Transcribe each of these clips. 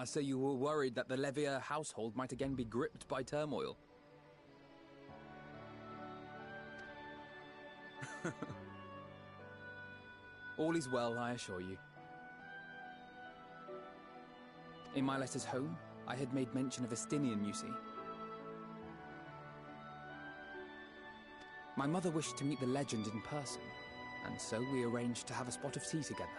So you were worried that the Levier household might again be gripped by turmoil? All is well, I assure you. In my letters home, I had made mention of Estinian, you see. My mother wished to meet the legend in person, and so we arranged to have a spot of tea together.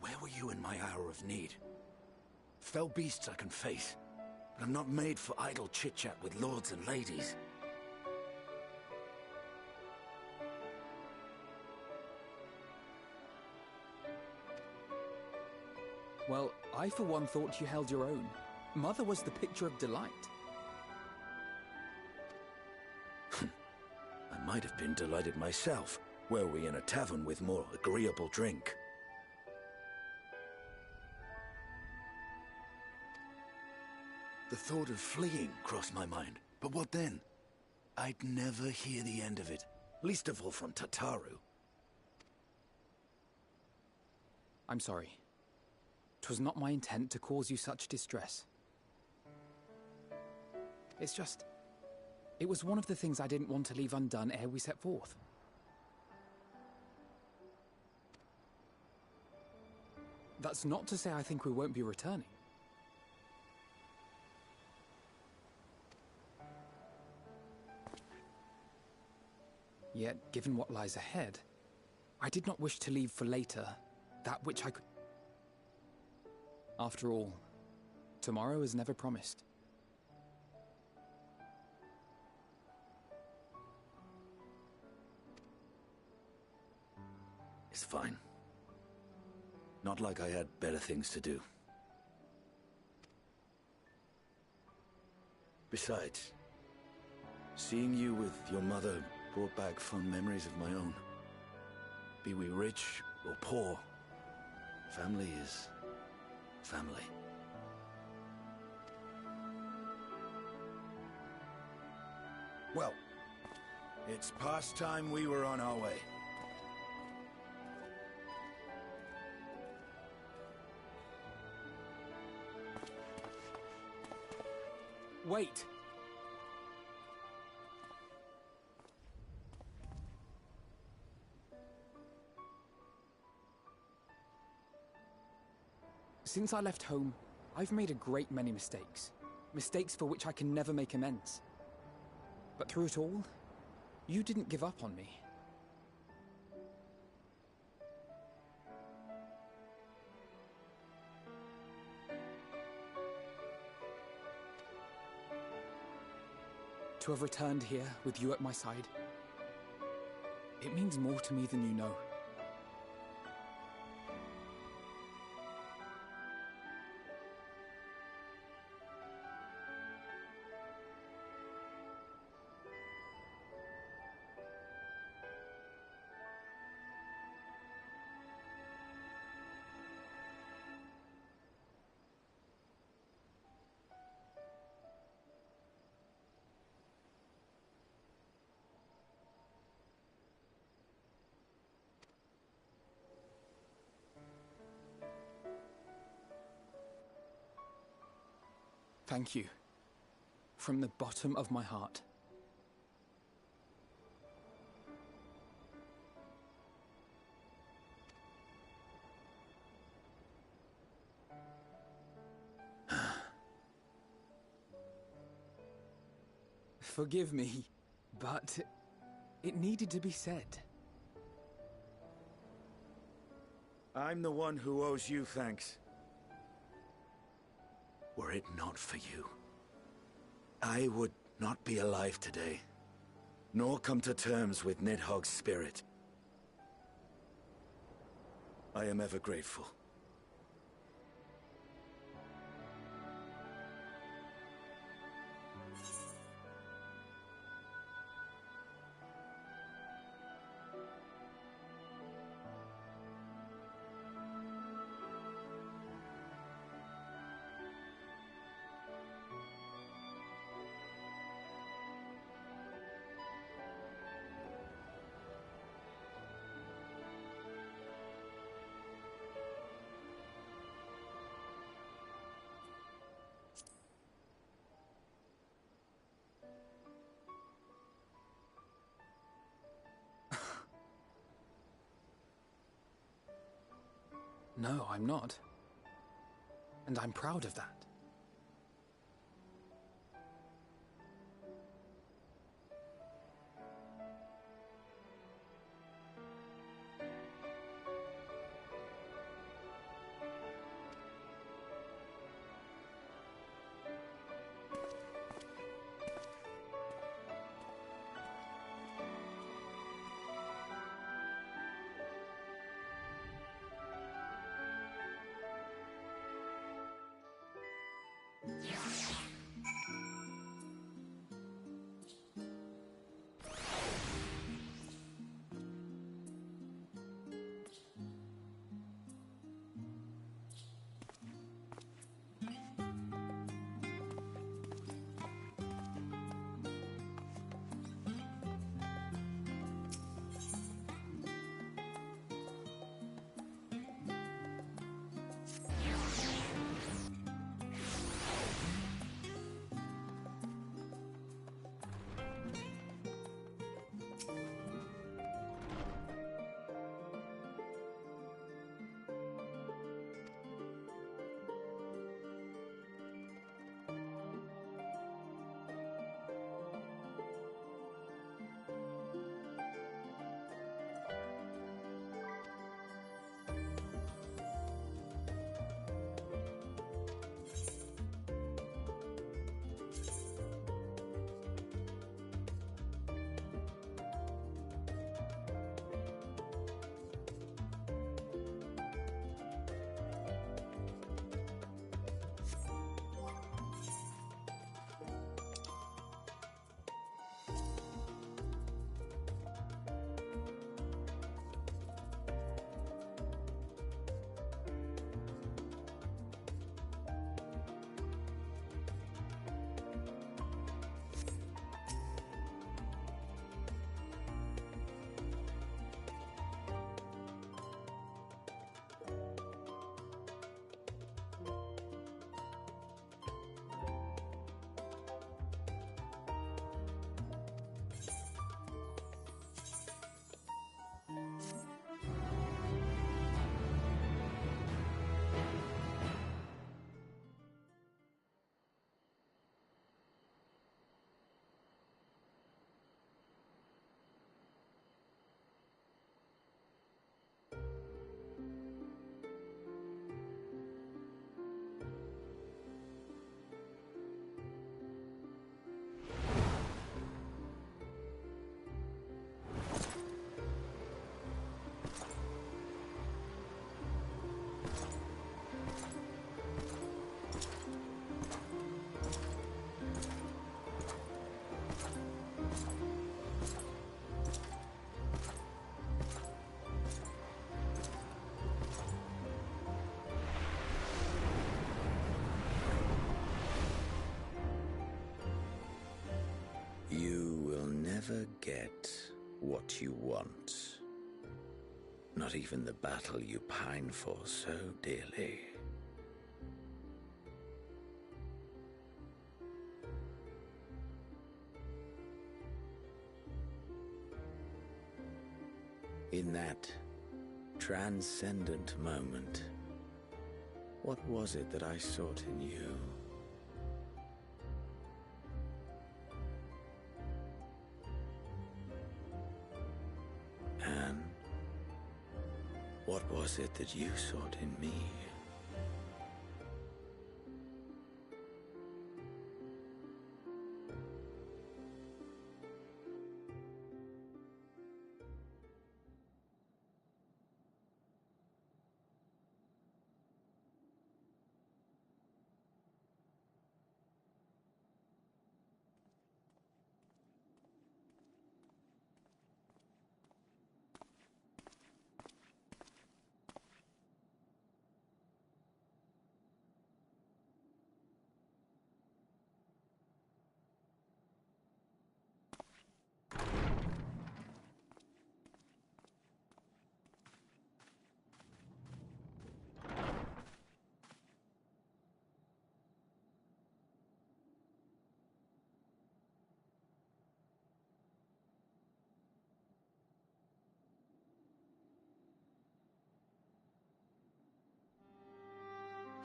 Where were you in my hour of need? Fell beasts I can face, but I'm not made for idle chit-chat with lords and ladies. Well, I for one thought you held your own. Mother was the picture of delight. I might have been delighted myself, were we in a tavern with more agreeable drink. The thought of fleeing crossed my mind, but what then? I'd never hear the end of it, least of all from Tataru. I'm sorry. 'Twas not my intent to cause you such distress. It's just... it was one of the things I didn't want to leave undone ere we set forth. That's not to say I think we won't be returning. Yet, given what lies ahead, I did not wish to leave for later that which I could... After all, tomorrow is never promised. It's fine. Not like I had better things to do. Besides, seeing you with your mother brought back fond memories of my own. Be we rich or poor, family is family. Well, it's past time we were on our way. Wait! Since I left home, I've made a great many mistakes. Mistakes for which I can never make amends. But through it all, you didn't give up on me. To have returned here with you at my side, it means more to me than you know. Thank you. From the bottom of my heart. Forgive me, but it needed to be said. I'm the one who owes you thanks. Were it not for you, I would not be alive today, nor come to terms with Nidhogg's spirit. I am ever grateful. No, I'm not. And I'm proud of that. You will never get what you want. Not even the battle you pine for so dearly. In that transcendent moment, what was it that I sought in you? And what was it that you sought in me?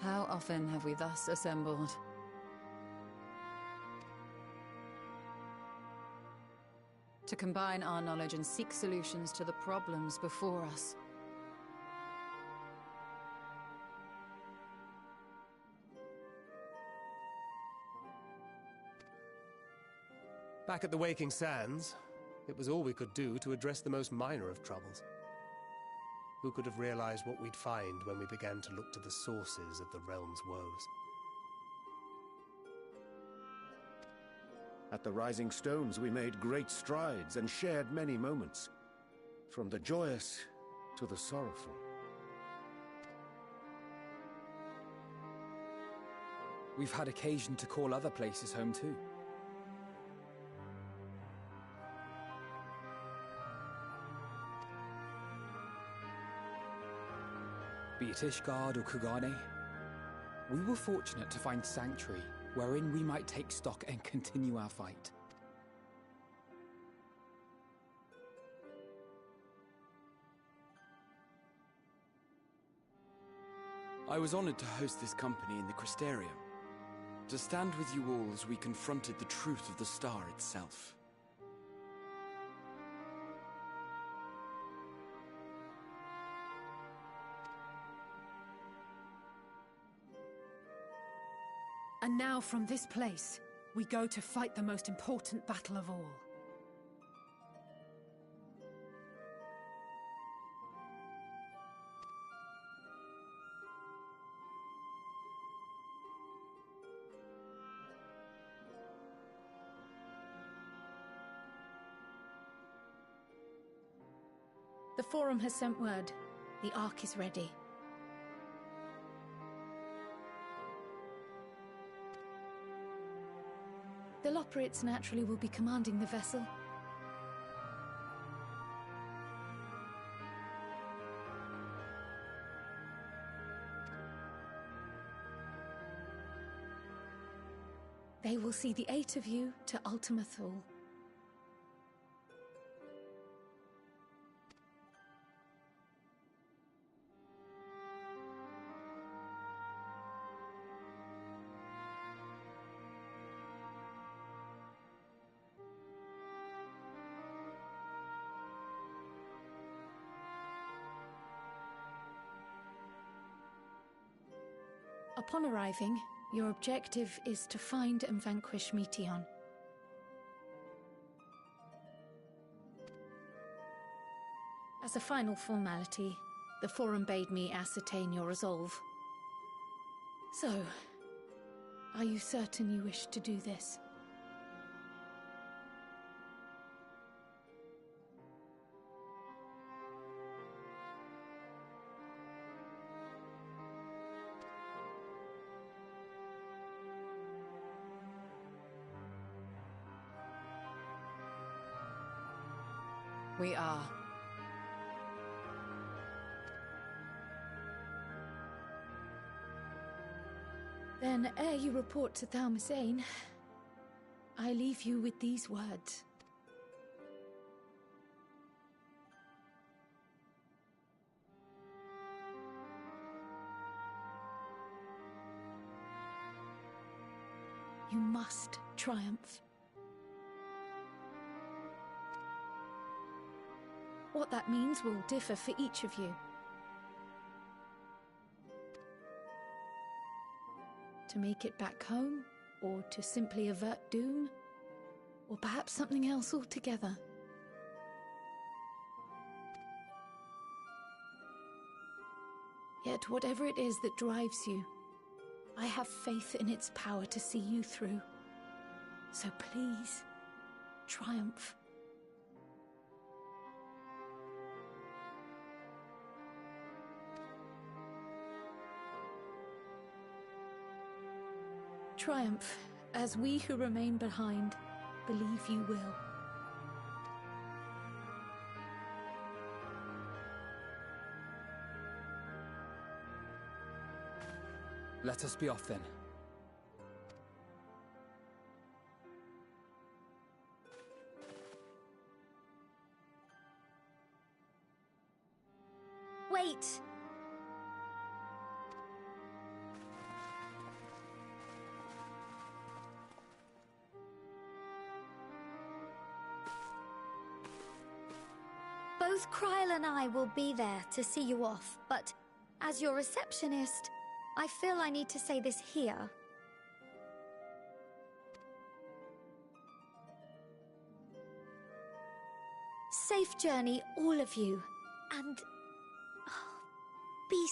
How often have we thus assembled? To combine our knowledge and seek solutions to the problems before us. Back at the Waking Sands, it was all we could do to address the most minor of troubles. Who could have realized what we'd find when we began to look to the sources of the realm's woes? At the Rising Stones, we made great strides and shared many moments, from the joyous to the sorrowful. We've had occasion to call other places home too. Be it Ishgard or Kugane, we were fortunate to find sanctuary wherein we might take stock and continue our fight. I was honored to host this company in the Crystarium, to stand with you all as we confronted the truth of the star itself. And now from this place, we go to fight the most important battle of all. The Forum has sent word. The Ark is ready. The Loporrits naturally will be commanding the vessel. They will see the 8 of you to Ultima Thule. Upon arriving, your objective is to find and vanquish Meteion. As a final formality, the Forum bade me ascertain your resolve. So, are you certain you wish to do this? We are. Then, ere you report to Thalmissane, I leave you with these words. You must triumph. What that means will differ for each of you. To make it back home, or to simply avert doom, or perhaps something else altogether. Yet whatever it is that drives you, I have faith in its power to see you through. So please, triumph. Triumph, as we who remain behind believe you will. Let us be off then. Wait! Both Kryl and I will be there to see you off, but as your receptionist, I feel I need to say this here. Safe journey, all of you, and be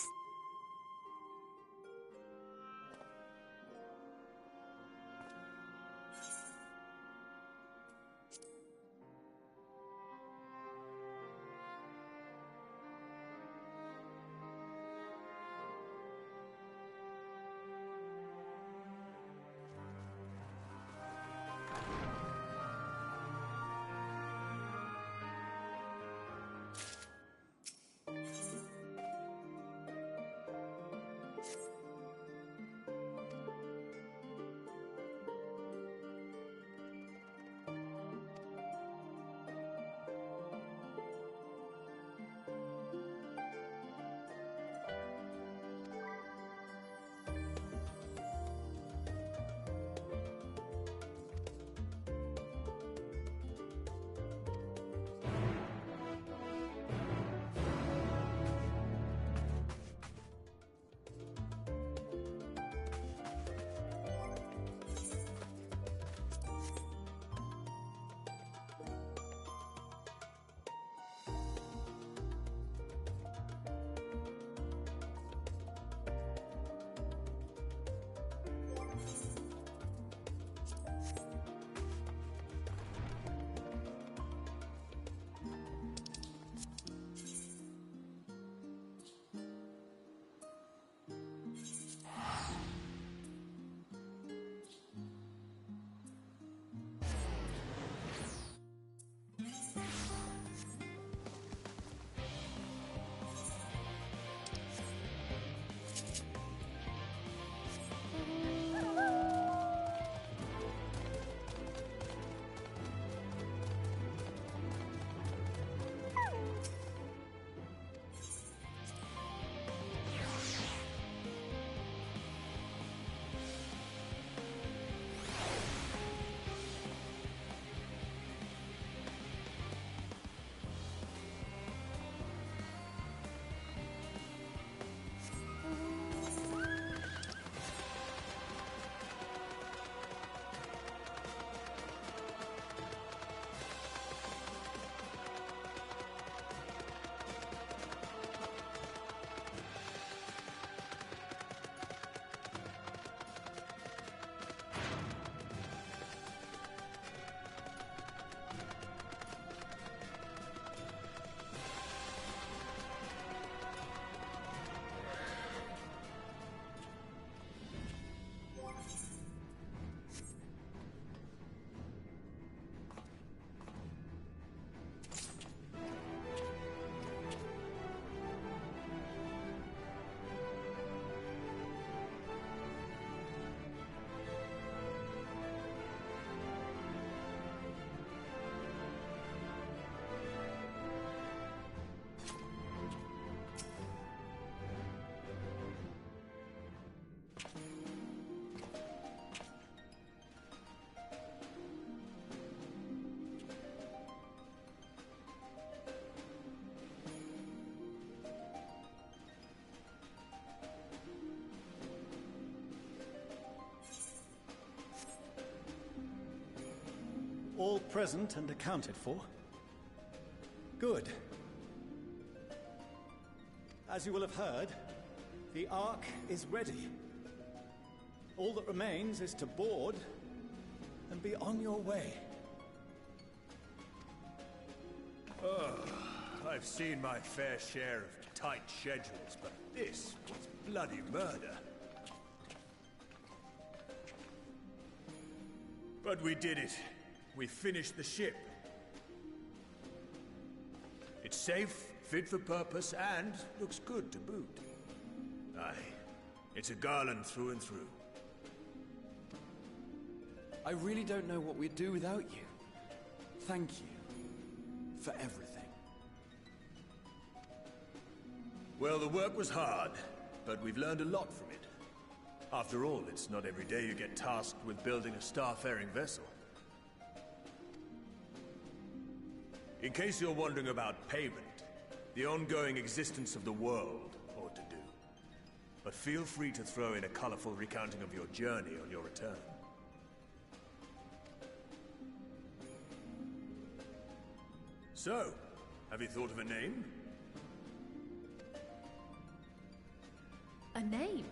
All present and accounted for? Good. As you will have heard, the Ark is ready. All that remains is to board and be on your way. I've seen my fair share of tight schedules, but this was bloody murder. But we did it. We finished the ship. It's safe, fit for purpose, and looks good to boot. Aye, it's a Garland through and through. I really don't know what we'd do without you. Thank you for everything. Well, the work was hard, but we've learned a lot from it. After all, it's not every day you get tasked with building a starfaring vessel. In case you're wondering about payment, the ongoing existence of the world ought to do. But feel free to throw in a colorful recounting of your journey on your return. So, have you thought of a name? A name?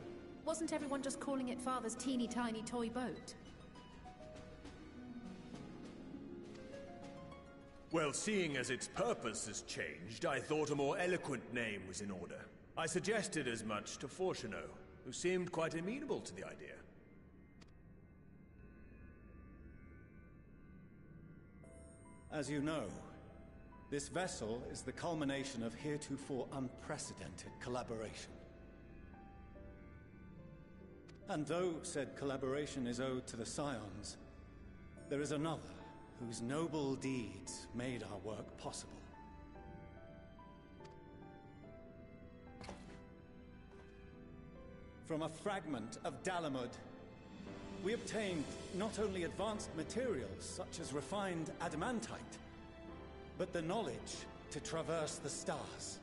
Wasn't everyone just calling it Father's teeny tiny toy boat? Well, seeing as its purpose has changed, I thought a more eloquent name was in order. I suggested as much to Fortuno, who seemed quite amenable to the idea. As you know, this vessel is the culmination of heretofore unprecedented collaboration. And though said collaboration is owed to the Scions, there is another whose noble deeds made our work possible. From a fragment of Dalamud, we obtained not only advanced materials such as refined adamantite, but the knowledge to traverse the stars.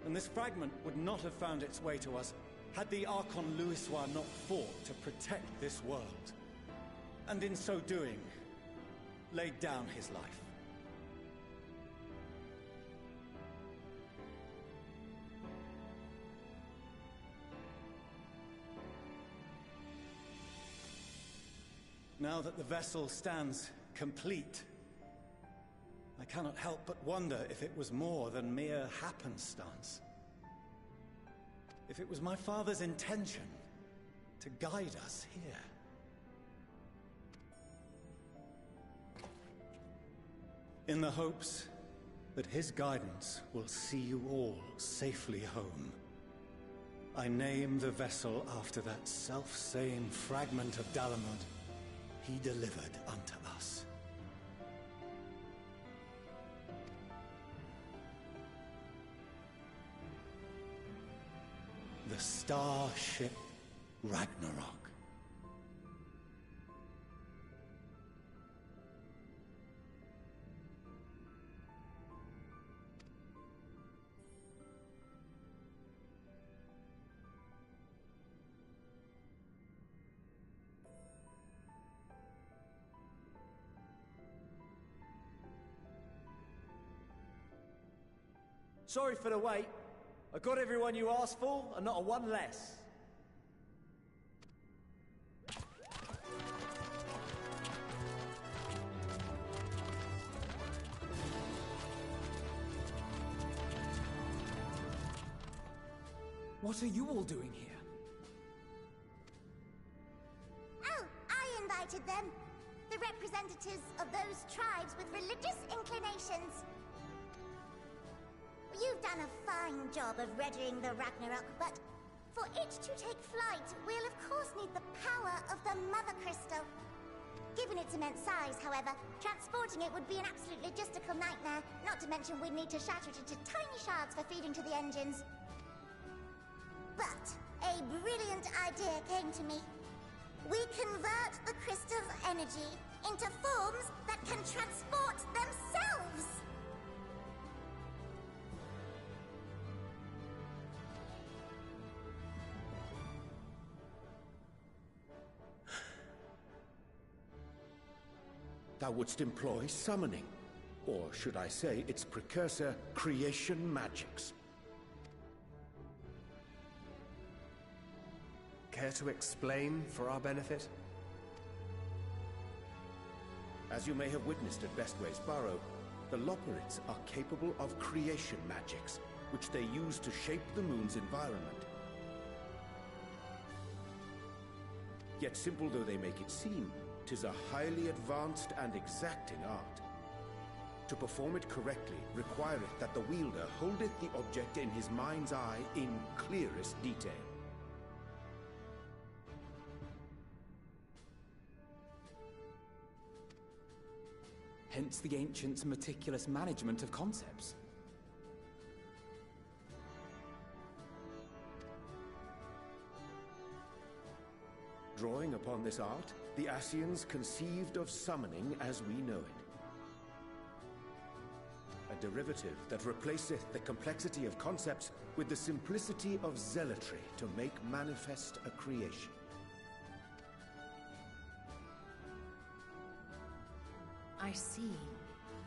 And this fragment would not have found its way to us had the Archon Louisoix not fought to protect this world, and in so doing, laid down his life. Now that the vessel stands complete, I cannot help but wonder if it was more than mere happenstance. If it was my father's intention to guide us here. In the hopes that his guidance will see you all safely home, I name the vessel after that self-same fragment of Dalamud he delivered unto us. The starship Ragnarok. Sorry for the wait. I got everyone you asked for, and not a one less. What are you all doing here? Oh, I invited them. The representatives of those tribes with religious inclinations. You've done a fine job of readying the Ragnarok, but for it to take flight, we'll of course need the power of the Mother Crystal. Given its immense size, however, transporting it would be an absolute logistical nightmare, not to mention we'd need to shatter it into tiny shards for feeding to the engines. But a brilliant idea came to me. We convert the crystal's energy into forms that can transport themselves! Thou wouldst employ summoning, or should I say its precursor, creation magics. Care to explain for our benefit? As you may have witnessed at Bestway's Burrow, the Loporrits are capable of creation magics, which they use to shape the moon's environment. Yet simple though they make it seem, 'tis a highly advanced and exacting art. To perform it correctly requireth that the wielder holdeth the object in his mind's eye in clearest detail. Hence the ancients' meticulous management of concepts. Drawing upon this art, the Ascians conceived of summoning as we know it. a derivative that replaceth the complexity of concepts with the simplicity of zealotry to make manifest a creation. I see.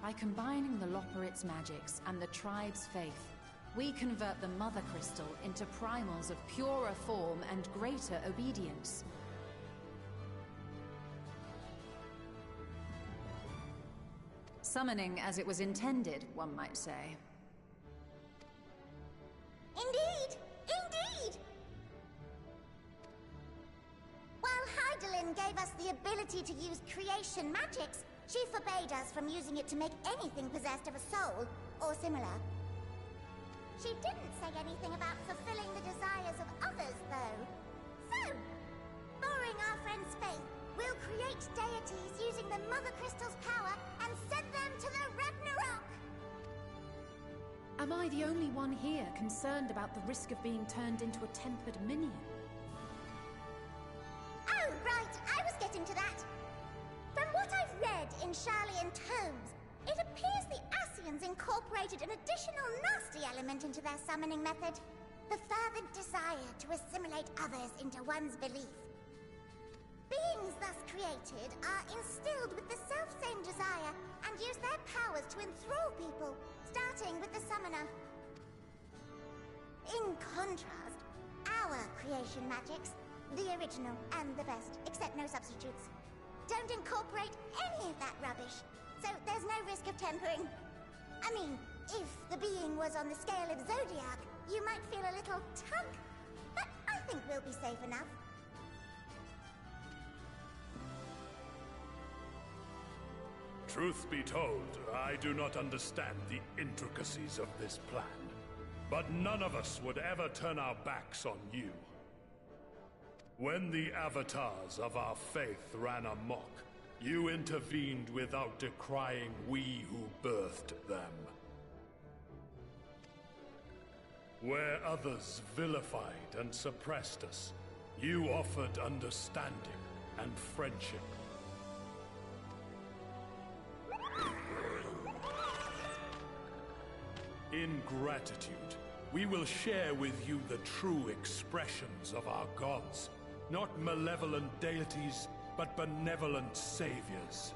By combining the Loporrit's magics and the tribe's faith, we convert the Mother Crystal into primals of purer form and greater obedience. Summoning as it was intended, one might say. Indeed! Indeed! While Hydaelyn gave us the ability to use creation magics, she forbade us from using it to make anything possessed of a soul, or similar. She didn't say anything about fulfilling the desires of others, though. So, borrowing our friend's faith, we'll create deities using the Mother Crystal's power and send them to the Ragnarok! Am I the only one here concerned about the risk of being turned into a tempered minion? Oh, right, I was getting to that. From what I've read in Sharlayan tomes, it appears the Ascians incorporated an additional nasty element into their summoning method. The fervent desire to assimilate others into one's belief. Beings thus created are instilled with the self-same desire and use their powers to enthrall people, starting with the summoner. In contrast, our creation magics, the original and the best, except no substitutes, don't incorporate any of that rubbish, so there's no risk of tempering. I mean, if the being was on the scale of Zodiac, you might feel a little tug, but I think we'll be safe enough. Truth be told, I do not understand the intricacies of this plan. But none of us would ever turn our backs on you. When the avatars of our faith ran amok, you intervened without decrying we who birthed them. Where others vilified and suppressed us, you offered understanding and friendship. In gratitude, we will share with you the true expressions of our gods. Not malevolent deities, but benevolent saviors.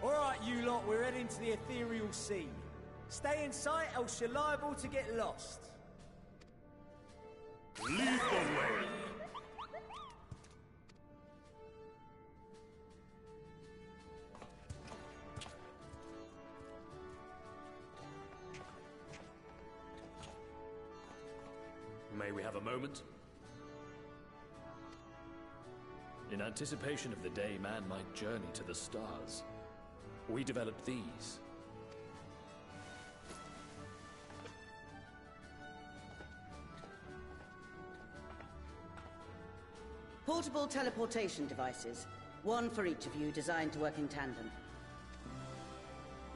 Alright, you lot, we're heading to the ethereal sea. Stay in sight, else you're liable to get lost. Lead the way! May we have a moment? In anticipation of the day man might journey to the stars, we developed these. Portable teleportation devices. One for each of you, designed to work in tandem.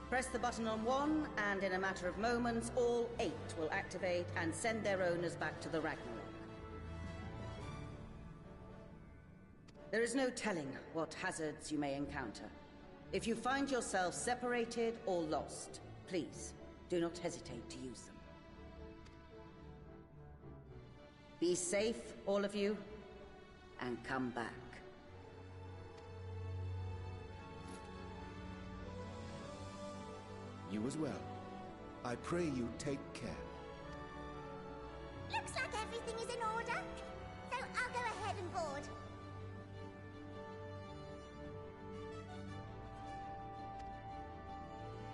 Press the button on one, and in a matter of moments, all 8 will activate and send their owners back to the Ragnarok. There is no telling what hazards you may encounter. If you find yourself separated or lost, please do not hesitate to use them. Be safe, all of you, and come back. You as well. I pray you take care. Looks like everything is in order, so I'll go ahead and board.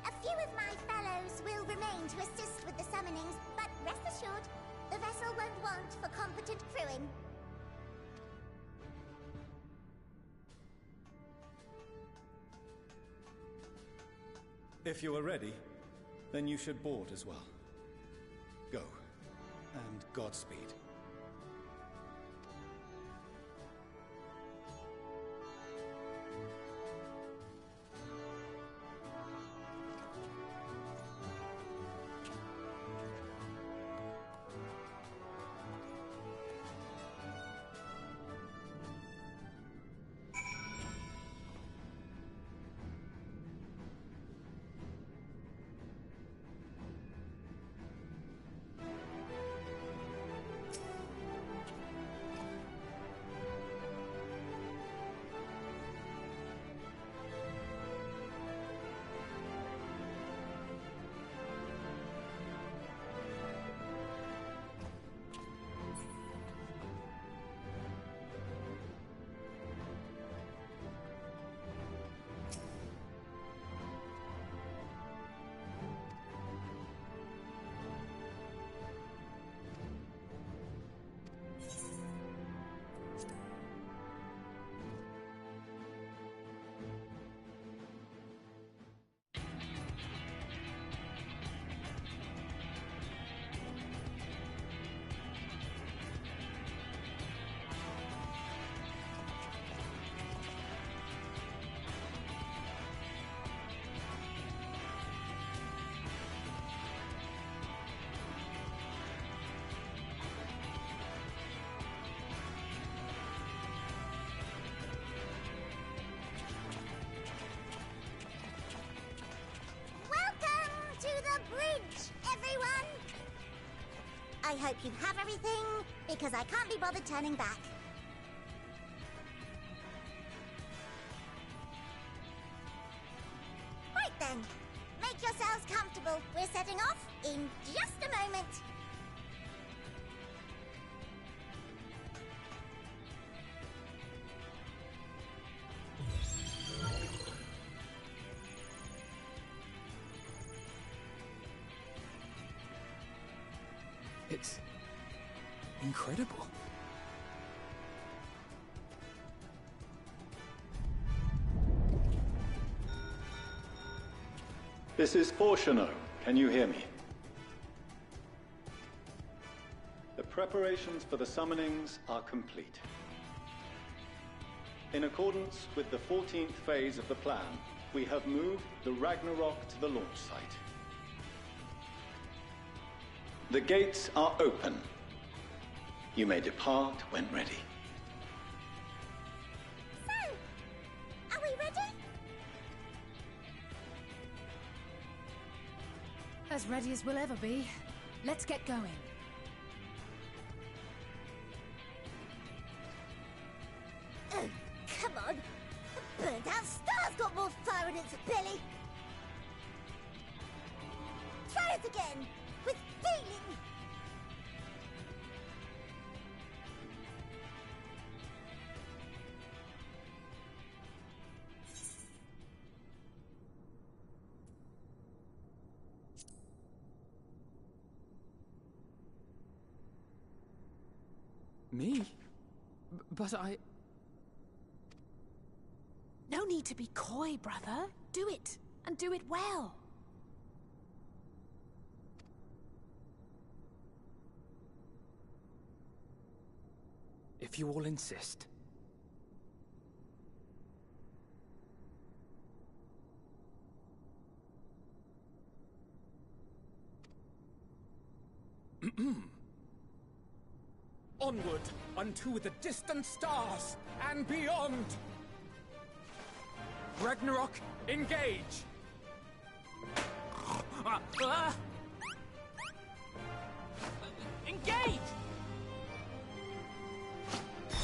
A few of my fellows will remain to assist with the summonings, but rest assured, the vessel won't want for competent crewing. If you are ready, then you should board as well. Go, and Godspeed. bridge, everyone! I hope you have everything, because I can't be bothered turning back. Right then, make yourselves comfortable. We're setting off in just a moment. It's incredible. This is Fortuno. Can you hear me? The preparations for the summonings are complete. In accordance with the 14th phase of the plan, we have moved the Ragnarok to the launch site. The gates are open. You may depart when ready. So, are we ready? As ready as we'll ever be. Let's get going. Oh, come on! The burnt-out star's got more fire in its belly! Try it again! With feeling! Me? But I... No need to be coy, brother. Do it, and do it well. If you all insist. Onward unto the distant stars and beyond! Ragnarok, engage! Engage!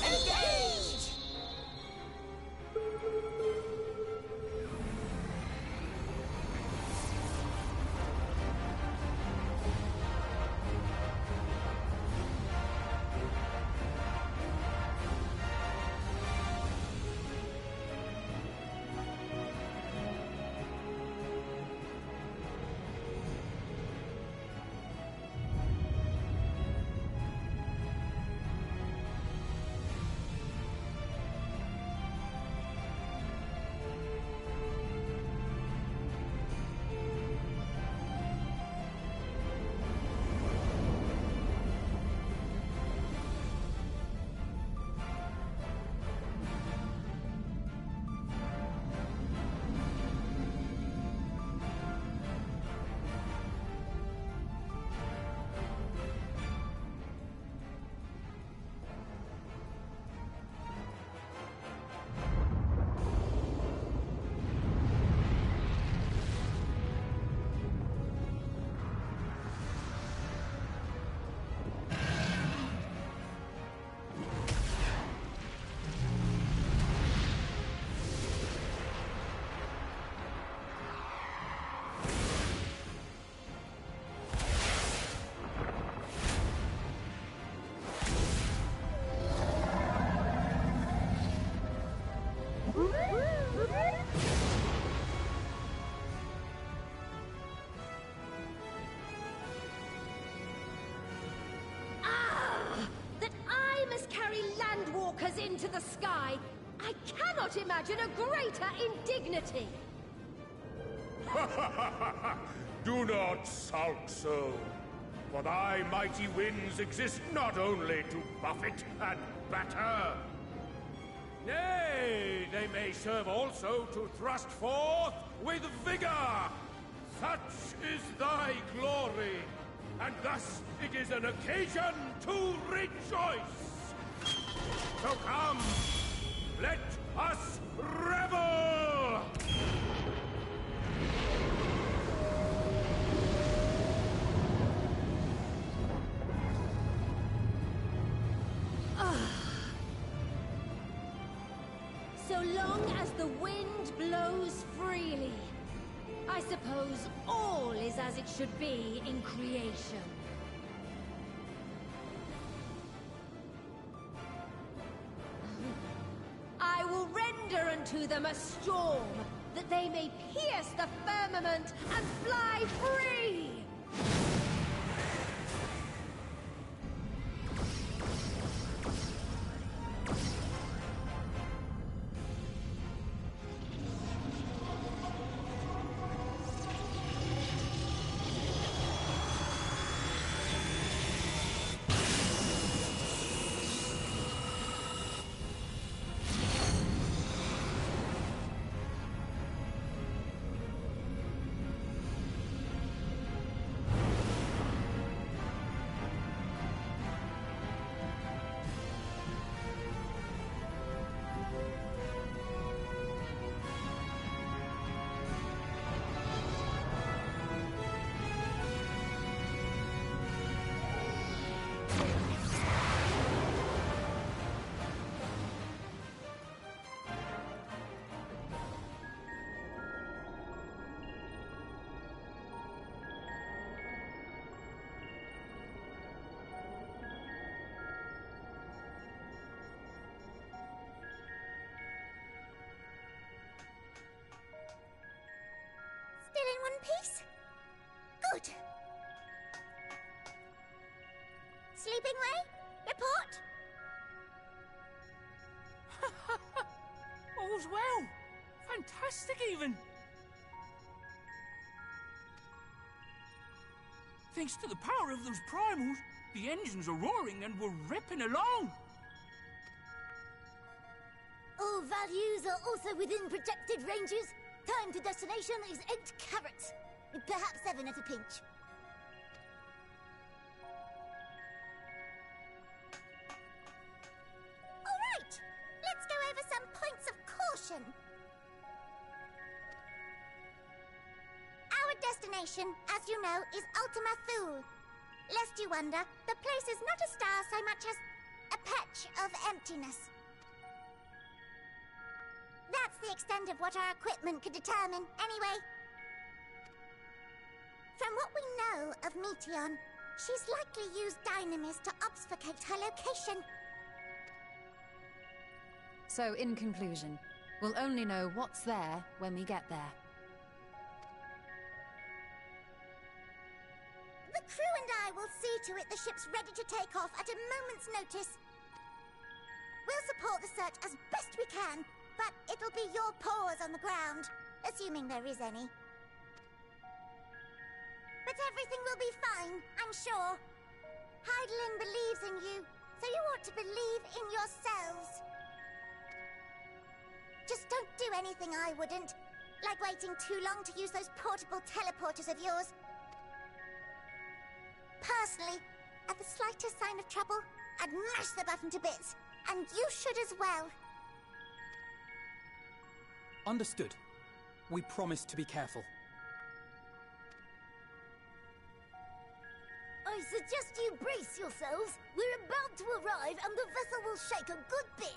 Engage! Into the sky. I cannot imagine a greater indignity. Do not sulk so, for thy mighty winds exist not only to buffet and batter. Nay, they may serve also to thrust forth with vigor. Such is thy glory, and thus it is an occasion to rejoice. So come, let us revel! wind blows freely. I suppose all is as it should be in creation. I will render unto them a storm, that they may pierce the firmament and fly free! Still in one piece? Good. Sleeping Way? Report? All's well. Fantastic, even. Thanks to the power of those primals, the engines are roaring and we're ripping along. All values are also within projected ranges. Time to destination is 8 carats. Perhaps 7 at a pinch. All right, let's go over some points of caution. Our destination, as you know, is Ultima Thule. Lest you wonder, the place is not a star so much as a patch of emptiness. That's the extent of what our equipment could determine, anyway. From what we know of Meteion, she's likely used Dynamis to obfuscate her location. So, in conclusion, we'll only know what's there when we get there. The crew and I will see to it the ship's ready to take off at a moment's notice. We'll support the search as best we can, but it'll be your paws on the ground, assuming there is any. But everything will be fine, I'm sure. Hydaelyn believes in you, so you ought to believe in yourselves. Just don't do anything I wouldn't, like waiting too long to use those portable teleporters of yours. Personally, at the slightest sign of trouble, I'd mash the button to bits, and you should as well. Understood. We promise to be careful. I suggest you brace yourselves. We're about to arrive and the vessel will shake a good bit.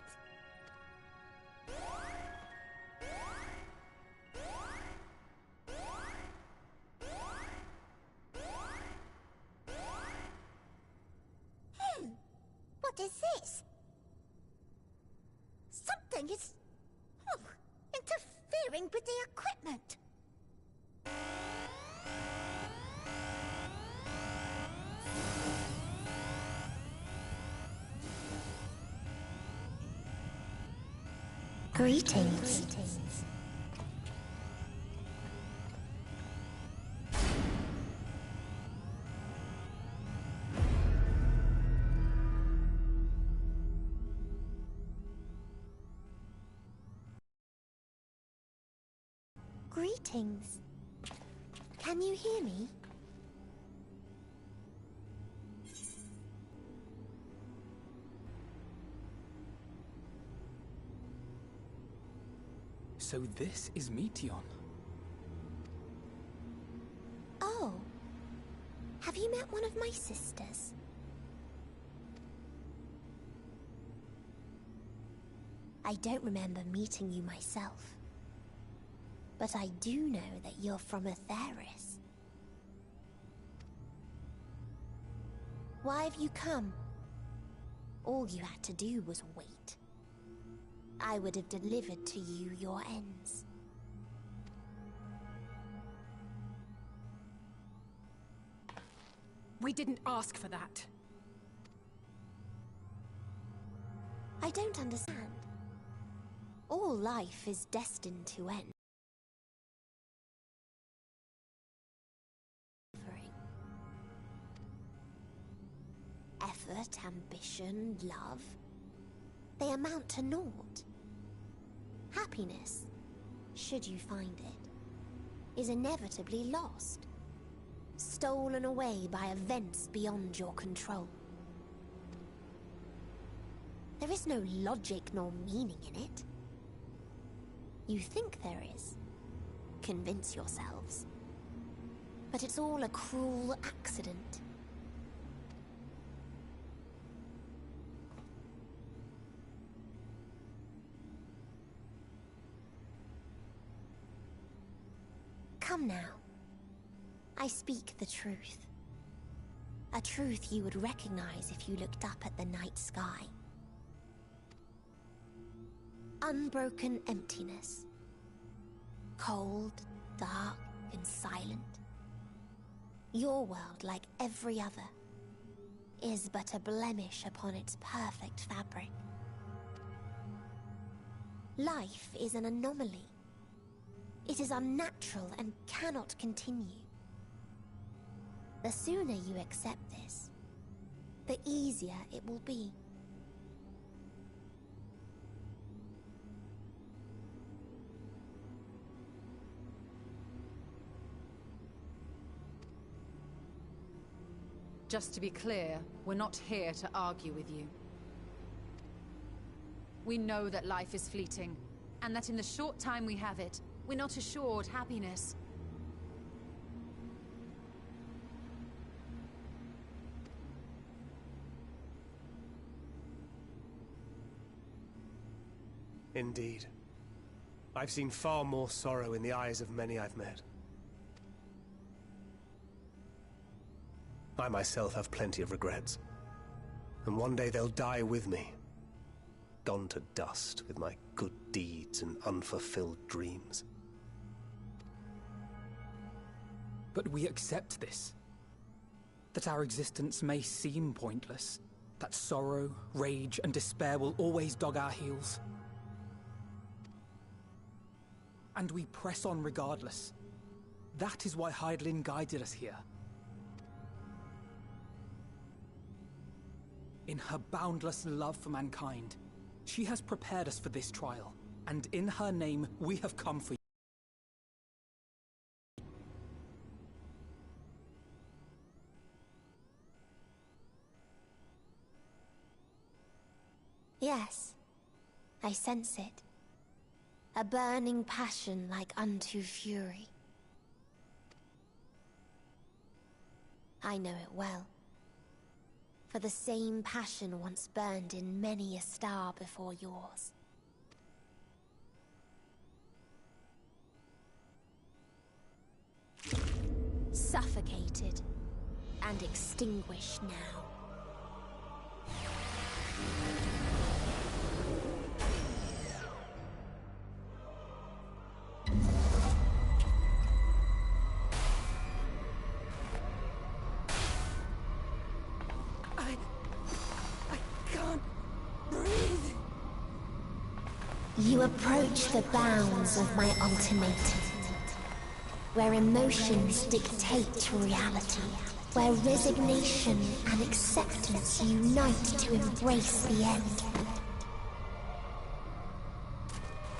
What is this? Something is interfering with the equipment. Greetings. Greetings. Can you hear me? So this is Meteion. Oh. Have you met one of my sisters? I don't remember meeting you myself. But I do know that you're from Atheris. Why have you come? All you had to do was wait. I would have delivered to you your ends. We didn't ask for that. I don't understand. All life is destined to end. Effort, ambition, love, they amount to naught. Happiness, should you find it, is inevitably lost, stolen away by events beyond your control. There is no logic nor meaning in it. You think there is. Convince yourselves. But it's all a cruel accident. Come now. I speak the truth. A truth you would recognize if you looked up at the night sky. Unbroken emptiness. Cold, dark, and silent. Your world, like every other, is but a blemish upon its perfect fabric. Life is an anomaly. It is unnatural and cannot continue. The sooner you accept this, the easier it will be. Just to be clear, we're not here to argue with you. We know that life is fleeting, and that in the short time we have it, we're not assured happiness. Indeed. I've seen far more sorrow in the eyes of many I've met. I myself have plenty of regrets. And one day they'll die with me. Gone to dust with my good deeds and unfulfilled dreams. But we accept this. That our existence may seem pointless. That sorrow, rage, and despair will always dog our heels. And we press on regardless. That is why Hydaelyn guided us here. In her boundless love for mankind, she has prepared us for this trial, and in her name, we have come for you. Yes, I sense it. A burning passion like unto fury. I know it well. For the same passion once burned in many a star before yours. Suffocated and extinguished now. You approach the bounds of my ultimatum, where emotions dictate reality, where resignation and acceptance unite to embrace the end,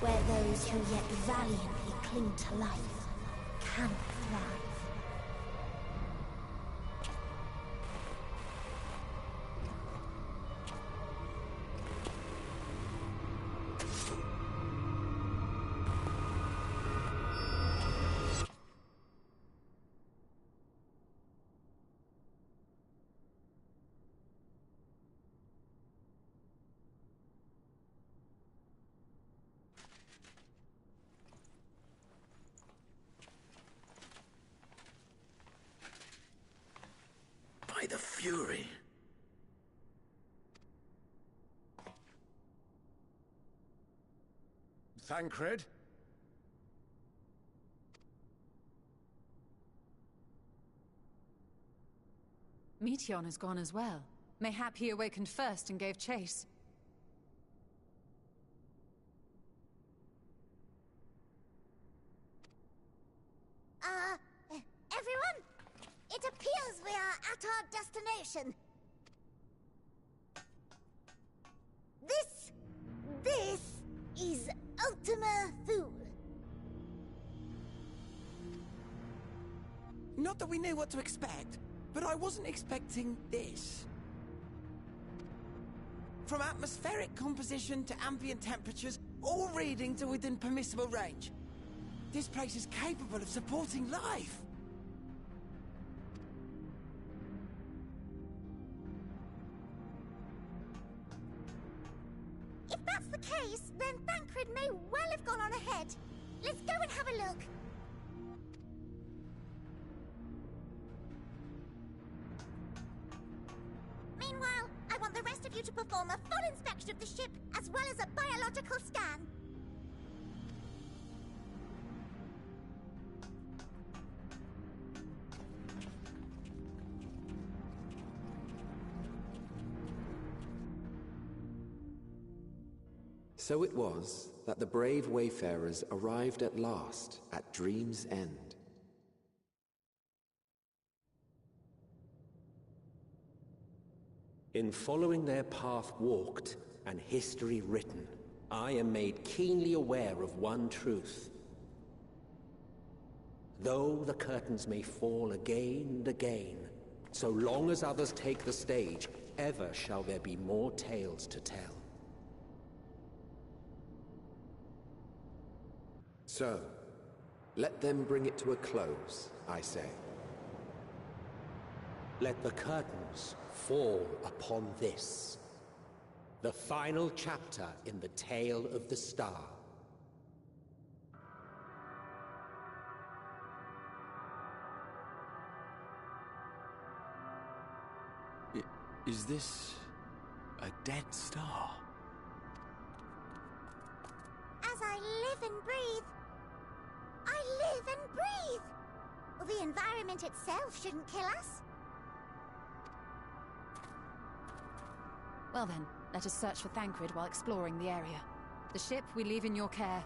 where those who yet valiantly cling to life cannot thrive. fury. Thancred? Meteion has gone as well. Mayhap he awakened first and gave chase. Everyone? It appears we are at our destination. This is Ultima Thule. Not that we knew what to expect, but I wasn't expecting this. From atmospheric composition to ambient temperatures, all reading to within permissible range. This place is capable of supporting life. If that's the case, then Thancred may well have gone on ahead. Let's go and have a look. Meanwhile, I want the rest of you to perform a full inspection of the ship, as well as a biological scan. So it was that the brave wayfarers arrived at last at Dream's End. In following their path walked and history written, I am made keenly aware of one truth. Though the curtains may fall again and again, so long as others take the stage, ever shall there be more tales to tell. So, let them bring it to a close, I say. Let the curtains fall upon this, the final chapter in the tale of the star. Is this a dead star? As I live and breathe, I live and breathe. Well, the environment itself shouldn't kill us. Well then, let us search for Thancred while exploring the area. The ship we leave in your care.